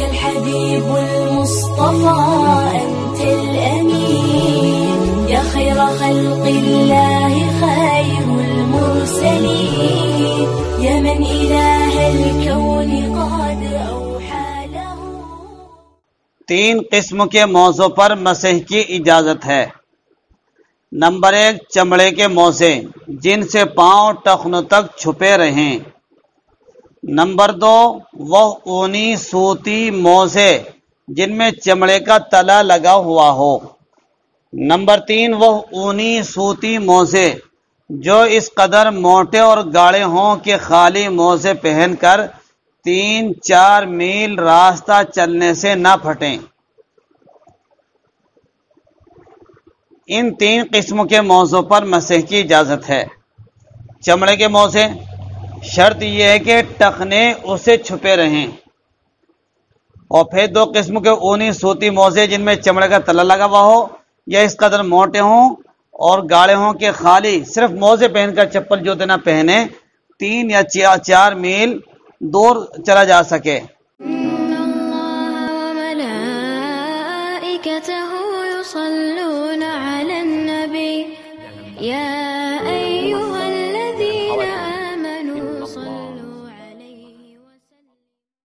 الحبيب المصطفى أنت الأمين يا خير خلق الله خير المرسلين يا من إله الكون قد أوحى له. 3 قسم کے موزوں پر مسح کی اجازت ہے. نمبر 1 چمڑے کے موزے جن سے پاؤں ٹخنوں تک چھپے رہیں. نمبر 2 وہ اونی سوتی موزے جن میں چمڑے کا تلا لگا ہوا ہو. نمبر 3 وہ اونی سوتی موزے جو اس قدر موٹے اور گاڑے ہوں کہ خالی موزے پہن کر 3-4 میل راستہ چلنے سے نہ پھٹیں. ان 3 قسم کے موزوں پر مسح کی اجازت ہے. چمڑے کے موزے شرط یہ ہے کہ ٹخنے اسے چھپے رہیں. اور پھر 2 قسم کے اونی سوتی موزے جن میں چمڑے کا تلا لگا ہوا ہو یا اس قدر موٹے ہوں اور گاڑے ہوں کہ خالی صرف موزے پہن کر چپل جوتے نہ پہنے 3 یا 4 میل دور چلا جا سکے. إن الله وملائكته يصلون على النبي يا